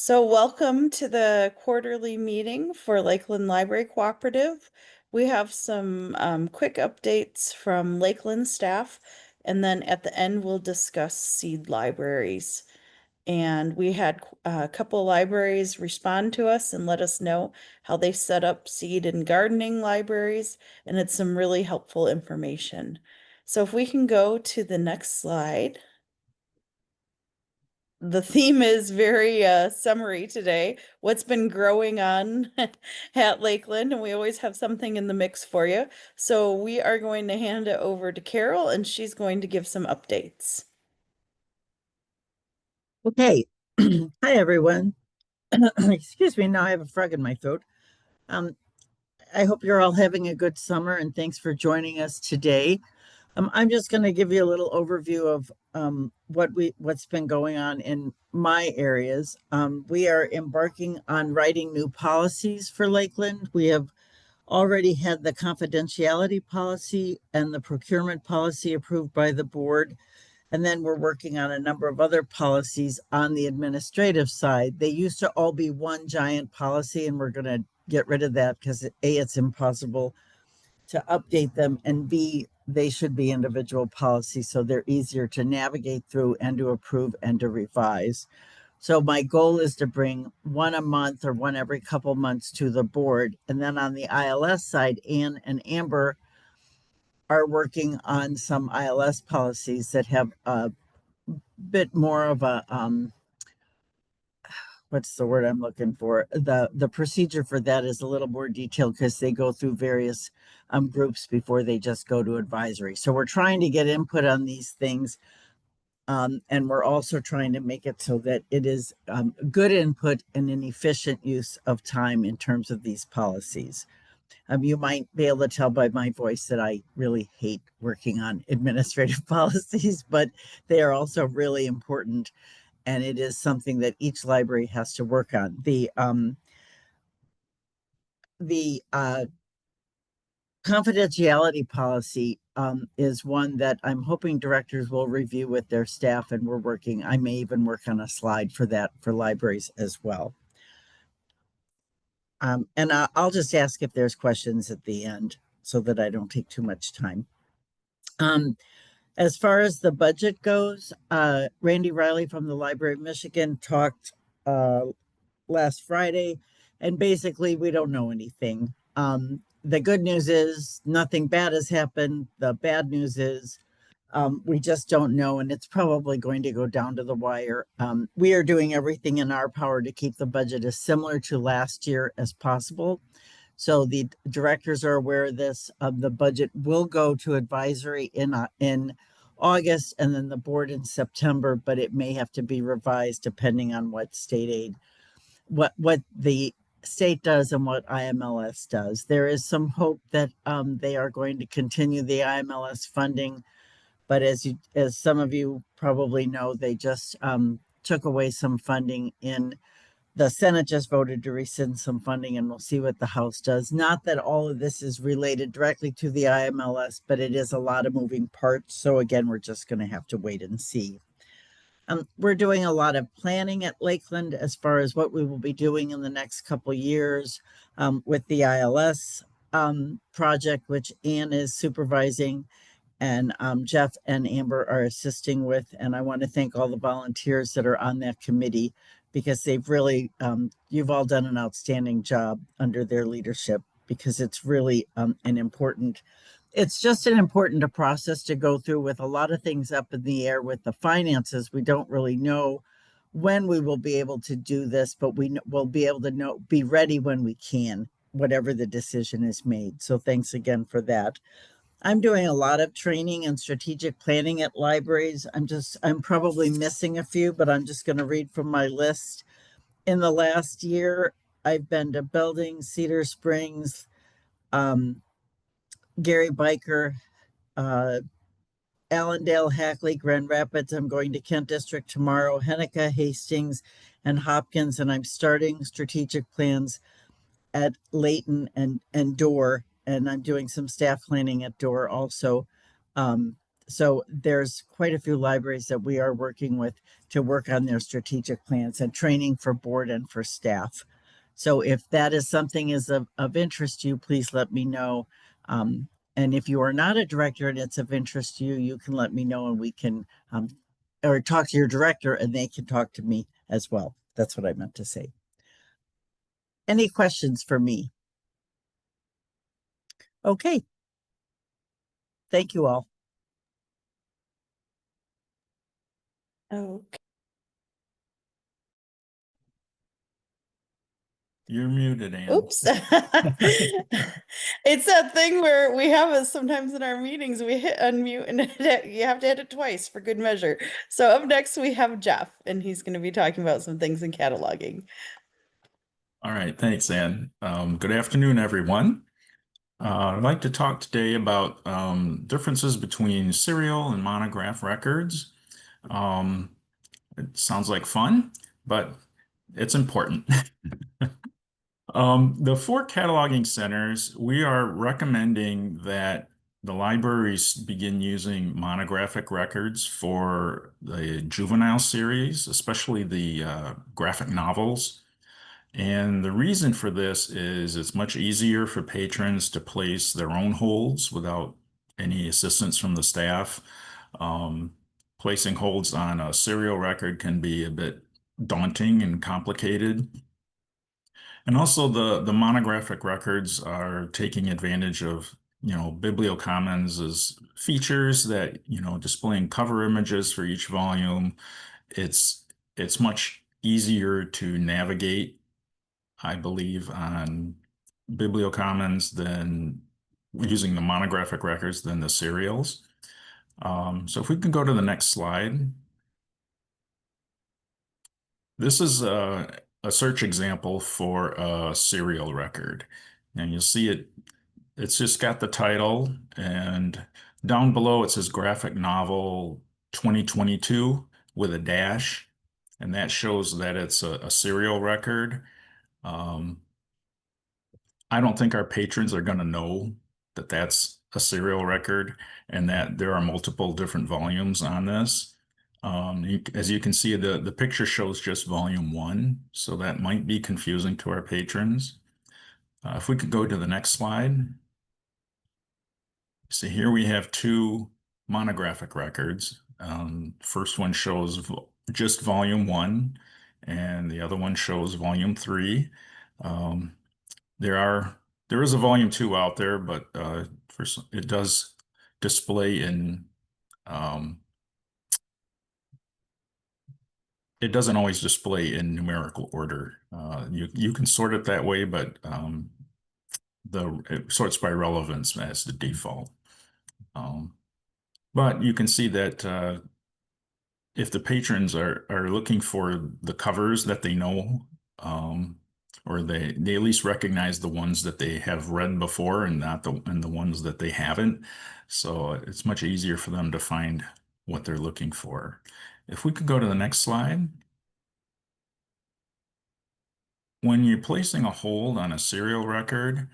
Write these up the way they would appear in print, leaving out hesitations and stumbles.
So welcome to the quarterly meeting for Lakeland Library Cooperative. We have some quick updates from Lakeland staff, and then at the end we'll discuss seed libraries. And we had a couple libraries respond to us and let us know how they set up seed and gardening libraries, and it's some really helpful information. So if we can go to the next slide. The theme is very summary today. What's been growing on at Lakeland, and we always have something in the mix for you. So we are going to hand it over to Carol, and she's going to give some updates. Okay. Hi, everyone. Excuse me. Now I have a frog in my throat. Um, I hope you're all having a good summer, and thanks for joining us today. I'm just going to give you a little overview of what's been going on in my areas. We are embarking on writing new policies for Lakeland. We have already had the confidentiality policy and the procurement policy approved by the board. And then we're working on a number of other policies on the administrative side. They used to all be one giant policy, and we're going to get rid of that because A, it's impossible to update them, and B, they should be individual policies so they're easier to navigate through and to approve and to revise. So my goal is to bring one a month or one every couple months to the board. And then on the ILS side, Ann and Amber are working on some ILS policies that have a bit more of a what's the word I'm looking for? The procedure for that is a little more detailed because they go through various groups before they just go to advisory. So we're trying to get input on these things. And we're also trying to make it so that it is good input and an efficient use of time in terms of these policies. You might be able to tell by my voice that I really hate working on administrative policies, but they are also really important, and it is something that each library has to work on. The confidentiality policy is one that I'm hoping directors will review with their staff, and I may even work on a slide for that for libraries as well. And I'll just ask if there's questions at the end so that I don't take too much time. As far as the budget goes, Randy Riley from the Library of Michigan talked last Friday, and basically we don't know anything. The good news is nothing bad has happened. The bad news is we just don't know, and it's probably going to go down to the wire. We are doing everything in our power to keep the budget as similar to last year as possible. So the directors are aware of this. The budget will go to advisory in August, and then the board in September, but it may have to be revised depending on what state aid, what the state does and what IMLS does. There is some hope that they are going to continue the IMLS funding, but as some of you probably know, they just took away some funding the Senate just voted to rescind some funding, and we'll see what the House does. Not that all of this is related directly to the IMLS, but it is a lot of moving parts. So again, we're just going to have to wait and see. We're doing a lot of planning at Lakeland as far as what we will be doing in the next couple years with the ILS project, which Ann is supervising, and Jeff and Amber are assisting with. And I want to thank all the volunteers that are on that committee, because they've really, you've all done an outstanding job under their leadership, because it's really it's just an important process to go through with a lot of things up in the air with the finances. We don't really know when we will be able to do this, but we will be able to be ready when we can, whatever the decision is made. So thanks again for that. I'm doing a lot of training and strategic planning at libraries. I'm probably missing a few, but I'm just going to read from my list. In the last year, I've been to Belding, Cedar Springs, Gary Biker, Allendale, Hackley, Grand Rapids. I'm going to Kent District tomorrow, Hennica, Hastings, and Hopkins, and I'm starting strategic plans at Layton and Dorr, and I'm doing some staff planning at Dorr also. So there's quite a few libraries that we are working with to work on their strategic plans and training for board and for staff. So if that is something is of interest to you, please let me know. And if you are not a director and it's of interest to you, you can let me know and we can, or talk to your director and they can talk to me as well. That's what I meant to say. Any questions for me? Okay. Thank you all. Okay. You're muted, Ann. Oops. It's that thing where we have it sometimes in our meetings, we hit unmute and you have to hit it twice for good measure. So up next we have Jeff, and he's going to be talking about some things in cataloging. All right, thanks, Ann. Good afternoon, everyone. I'd like to talk today about differences between serial and monograph records. It sounds like fun, but it's important. The four cataloging centers, we are recommending that the libraries begin using monographic records for the juvenile series, especially the graphic novels. And the reason for this is it's much easier for patrons to place their own holds without any assistance from the staff. Placing holds on a serial record can be a bit daunting and complicated. And also the monographic records are taking advantage of, Bibliocommons' features that, displaying cover images for each volume. It's much easier to navigate, I believe, on Bibliocommons than using the monographic records than the serials. So if we can go to the next slide. This is a search example for a serial record. And you'll see it's just got the title, and down below it says graphic novel 2022 with a dash. And that shows that it's a serial record. I don't think our patrons are going to know that that's a serial record and that there are multiple different volumes on this. As you can see, the picture shows just volume one, so that might be confusing to our patrons. If we could go to the next slide. So here we have two monographic records. First one shows just volume one, and the other one shows volume three. Um, there is a volume two out there, but it does display in it doesn't always display in numerical order. You can sort it that way, but it sorts by relevance as the default. But you can see that if the patrons are looking for the covers that they know, or they at least recognize the ones that they have read before and not the ones that they haven't. So it's much easier for them to find what they're looking for. If we could go to the next slide. When you're placing a hold on a serial record,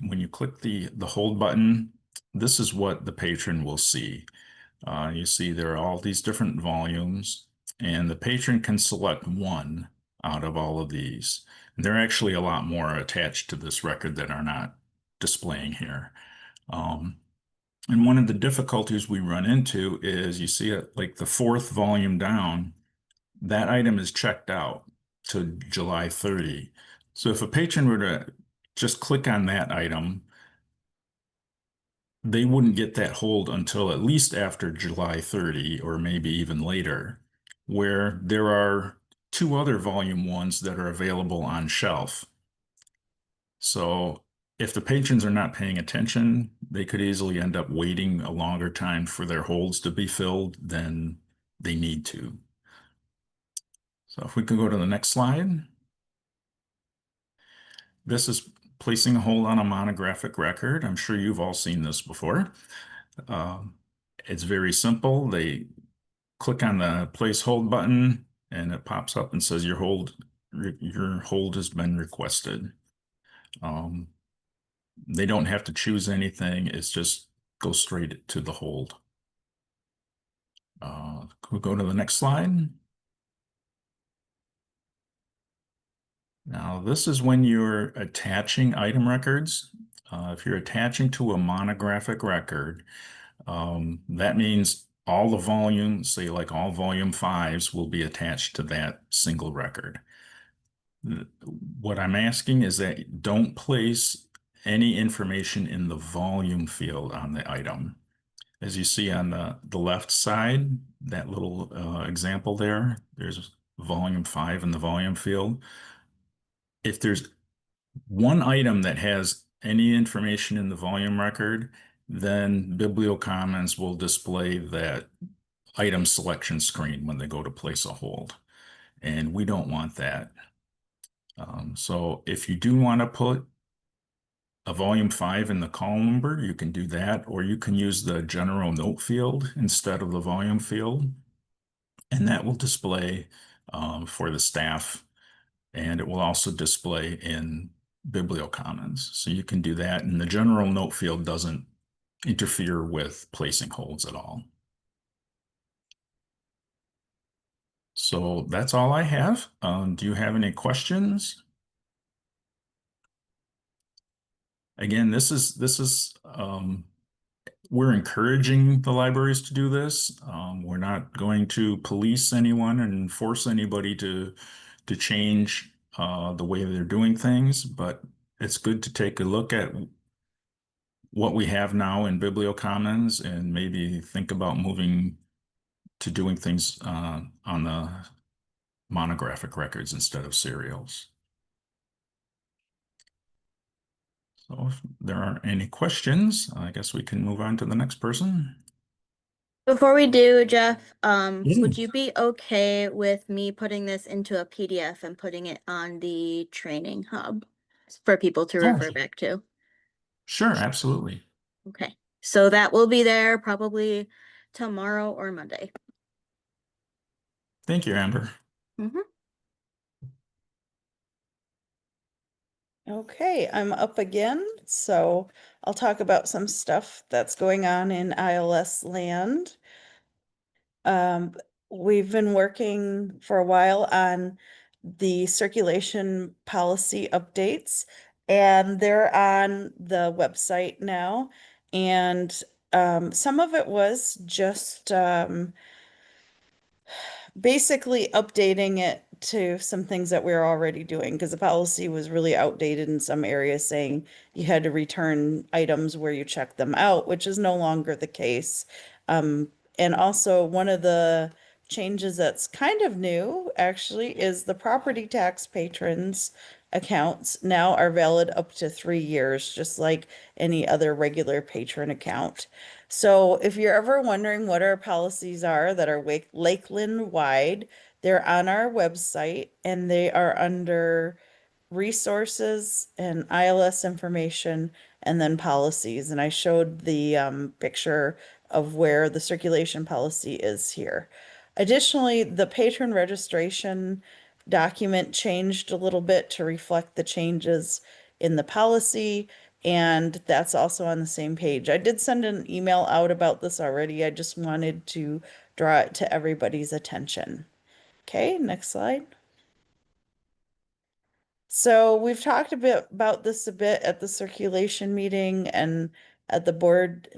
when you click the hold button, this is what the patron will see. You see there are all these different volumes, and the patron can select one out of all of these. And there are actually a lot more attached to this record that are not displaying here. And one of the difficulties we run into is you see it like the fourth volume down, that item is checked out to July 30. So if a patron were to just click on that item, they wouldn't get that hold until at least after July 30 or maybe even later, where there are two other volume ones that are available on shelf. So if the patrons are not paying attention, they could easily end up waiting a longer time for their holds to be filled than they need to. So if we could go to the next slide. This is placing a hold on a monographic record. I'm sure you've all seen this before. It's very simple. They click on the place hold button and it pops up and says your hold has been requested. They don't have to choose anything. It's just go straight to the hold. Could we go to the next slide? Now, this is when you're attaching item records. If you're attaching to a monographic record, that means all the volumes, say like all volume fives, will be attached to that single record. What I'm asking is that don't place any information in the volume field on the item. As you see on the left side, that little example there, there's volume 5 in the volume field. If there's one item that has any information in the volume record, then BiblioCommons will display that item selection screen when they go to place a hold. And we don't want that. So if you do want to put a volume 5 in the column number, you can do that, or you can use the general note field instead of the volume field. And that will display for the staff, and it will also display in BiblioCommons. So you can do that, and the general note field doesn't interfere with placing holds at all. So that's all I have. Do you have any questions? Again, we're encouraging the libraries to do this. We're not going to police anyone and force anybody to change the way they're doing things, but it's good to take a look at what we have now in BiblioCommons and maybe think about moving to doing things on the monographic records instead of serials. So if there aren't any questions, I guess we can move on to the next person. Before we do, Jeff, Yeah. would you be okay with me putting this into a PDF and putting it on the training hub for people to Oh. refer back to? Sure, absolutely. Okay, so that will be there probably tomorrow or Monday. Thank you, Amber. Okay, I'm up again, so I'll talk about some stuff that's going on in ILS land. We've been working for a while on the circulation policy updates, and they're on the website now. And some of it was just basically updating it to some things that we're already doing because the policy was really outdated in some areas, saying you had to return items where you checked them out, which is no longer the case. And also, one of the changes that's kind of new actually is the property tax patrons accounts now are valid up to 3 years, just like any other regular patron account. So if you're ever wondering what our policies are that are Lakeland wide, they're on our website and they are under resources and ILS information and then policies. And I showed the picture of where the circulation policy is here. Additionally, the patron registration document changed a little bit to reflect the changes in the policy, and that's also on the same page. I did send an email out about this already. I just wanted to draw it to everybody's attention. Okay, next slide. So we've talked a bit about this a bit at the circulation meeting and at the board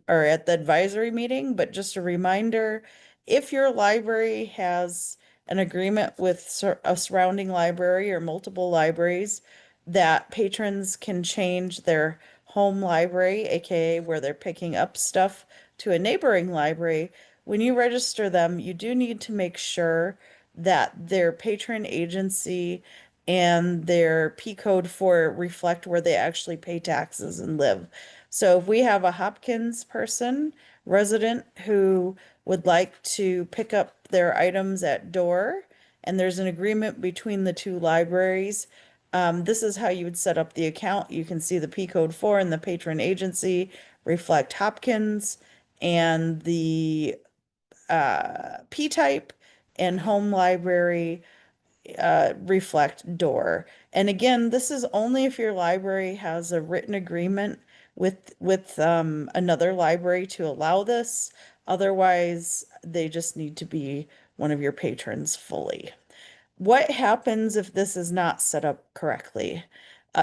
or at the advisory meeting, but just a reminder, if your library has an agreement with a surrounding library or multiple libraries, that patrons can change their home library, aka where they're picking up stuff, to a neighboring library. When you register them, you do need to make sure that their patron agency and their P code for reflect where they actually pay taxes and live. So if we have a Hopkins resident who would like to pick up their items at door, and there's an agreement between the two libraries, this is how you would set up the account. You can see the P code for and the patron agency reflect Hopkins, and the P type and home library reflect door. And again, this is only if your library has a written agreement with another library to allow this. Otherwise, they just need to be one of your patrons fully. What happens if this is not set up correctly?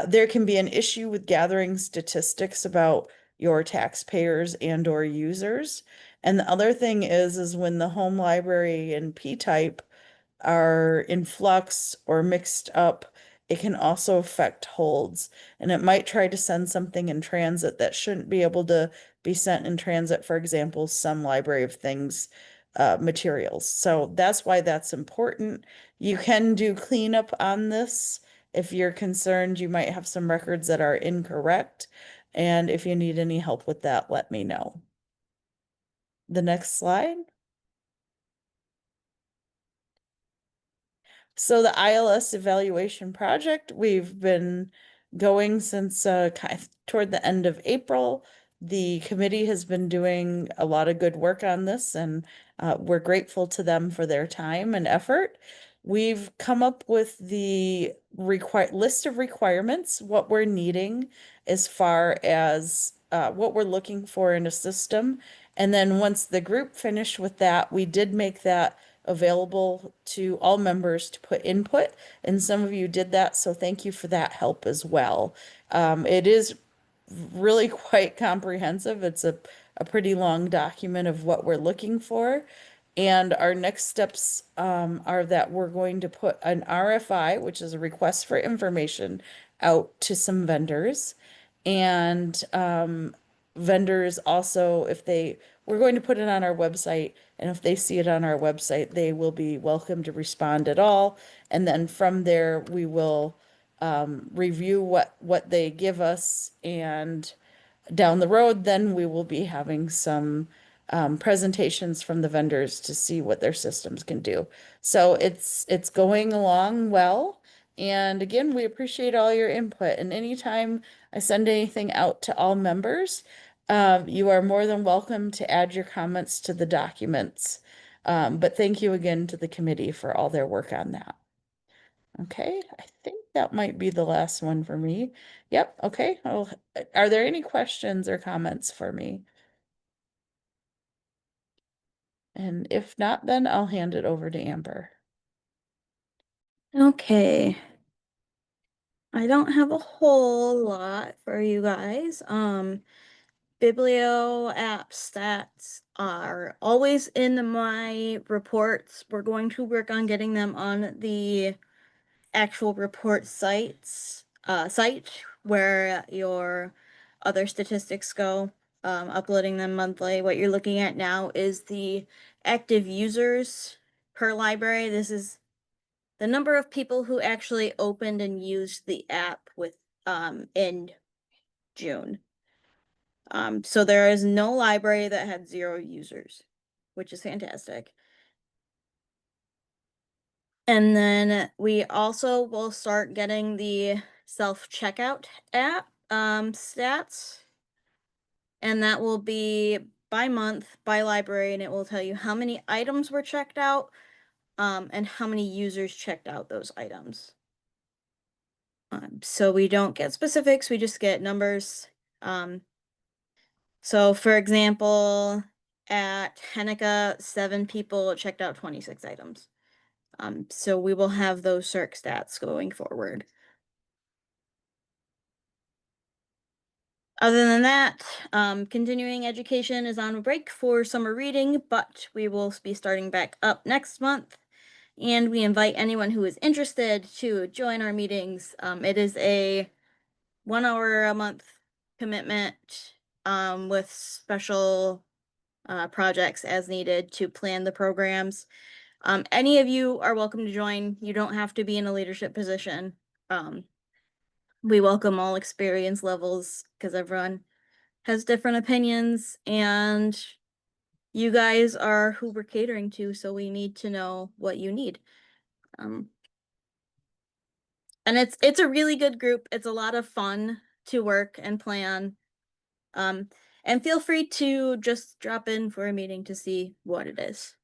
There can be an issue with gathering statistics about your taxpayers and or users. And the other thing is when the home library and P-type are in flux or mixed up, it can also affect holds. And it might try to send something in transit that shouldn't be able to be sent in transit, for example, some library of things materials. So that's why that's important. You can do cleanup on this if you're concerned you might have some records that are incorrect. And if you need any help with that, let me know. The next slide. So the ILS evaluation project, we've been going since kind of toward the end of April. The committee has been doing a lot of good work on this, and we're grateful to them for their time and effort. We've come up with the list of requirements, what we're needing as far as what we're looking for in a system. And then once the group finished with that, we did make that available to all members to put input, and some of you did that, so thank you for that help as well. It is really quite comprehensive. It's a pretty long document of what we're looking for. And our next steps are that we're going to put an RFI, which is a request for information, out to some vendors. And vendors also, we're going to put it on our website, and if they see it on our website, they will be welcome to respond at all. And then from there, we will review what they give us, and down the road, then we will be having some presentations from the vendors to see what their systems can do. So it's going along well. And again, we appreciate all your input. And anytime I send anything out to all members, you are more than welcome to add your comments to the documents. But thank you again to the committee for all their work on that. Okay, I think that might be the last one for me. Yep, okay. Are there any questions or comments for me? And if not, then I'll hand it over to Amber. Okay. I don't have a whole lot for you guys. Biblio app stats are always in my reports. We're going to work on getting them on the actual report site where your other statistics go, uploading them monthly. What you're looking at now is the active users per library. This is the number of people who actually opened and used the app in June. So there is no library that had 0 users, which is fantastic. And then we also will start getting the self-checkout app stats. And that will be by month, by library, and it will tell you how many items were checked out, and how many users checked out those items. So we don't get specifics, we just get numbers. So for example, at Hennica, 7 people checked out 26 items. So we will have those circ stats going forward. Other than that, continuing education is on a break for summer reading, but we will be starting back up next month. And we invite anyone who is interested to join our meetings. It is a 1 hour a month commitment with special projects as needed to plan the programs. Any of you are welcome to join. You don't have to be in a leadership position. We welcome all experience levels because everyone has different opinions, and you guys are who we're catering to, so we need to know what you need. And it's a really good group. It's a lot of fun to work and plan. And feel free to just drop in for a meeting to see what it is.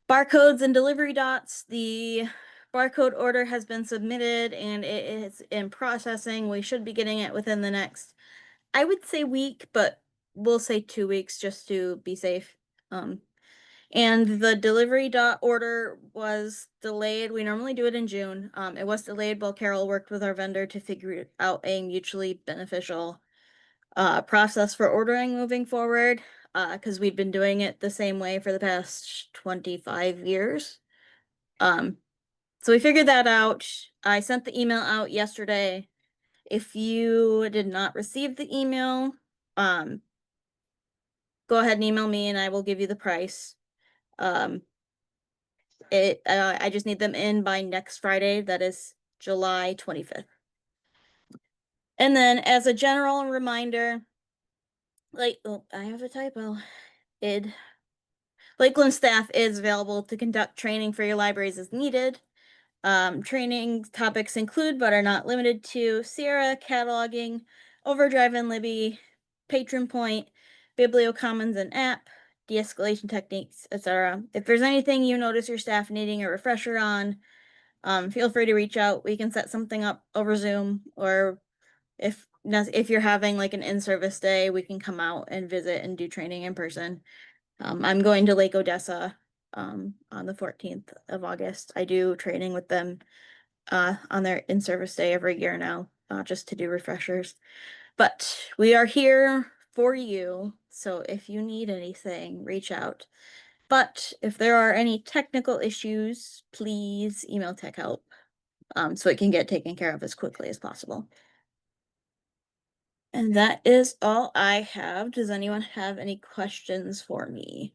Barcodes and delivery dots. The barcode order has been submitted and it is in processing. We should be getting it within the next, I would say, week, but we'll say 2 weeks just to be safe. And the delivery order was delayed. We normally do it in June. It was delayed while Carol worked with our vendor to figure out a mutually beneficial process for ordering moving forward, because we'd been doing it the same way for the past 25 years. So we figured that out. I sent the email out yesterday. If you did not receive the email, go ahead and email me and I will give you the price. I just need them in by next Friday, that is July 25th. And then as a general reminder, oh, I have a typo. Lakeland staff is available to conduct training for your libraries as needed. Training topics include, but are not limited to, Sierra, cataloging, Overdrive and Libby, Patron Point, Bibliocommons and app, de-escalation techniques, etc. If there's anything you notice your staff needing a refresher on, feel free to reach out. We can set something up over Zoom, or if you're having like an in-service day, we can come out and visit and do training in person. I'm going to Lake Odessa on the 14th of August. I do training with them on their in-service day every year now, just to do refreshers. But we are here for you, so if you need anything, reach out. But if there are any technical issues, please email tech help, so it can get taken care of as quickly as possible. And that is all I have. Does anyone have any questions for me?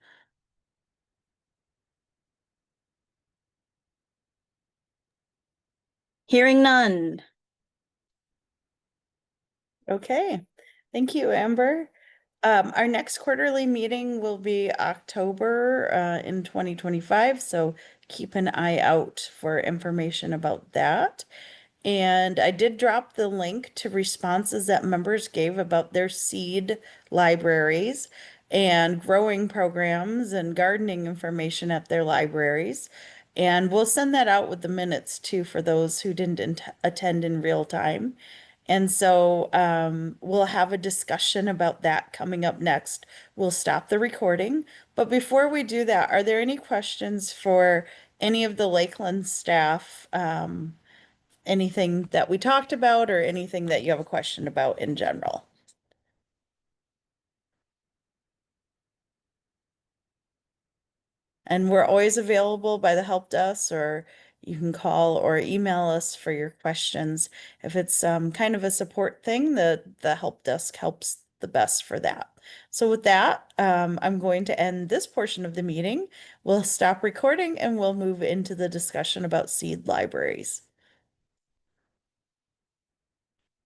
Hearing none. Okay, thank you, Amber. Our next quarterly meeting will be October in 2025, so keep an eye out for information about that. And I did drop the link to responses that members gave about their seed libraries and growing programs and gardening information at their libraries. And we'll send that out with the minutes too for those who didn't attend in real time. And so we'll have a discussion about that coming up next. We'll stop the recording. But before we do that, are there any questions for any of the Lakeland staff? Anything that we talked about or anything that you have a question about in general? And we're always available by the help desk, or you can call or email us for your questions. If it's kind of a support thing, the help desk helps the best for that. So with that, I'm going to end this portion of the meeting. We'll stop recording and we'll move into the discussion about seed libraries.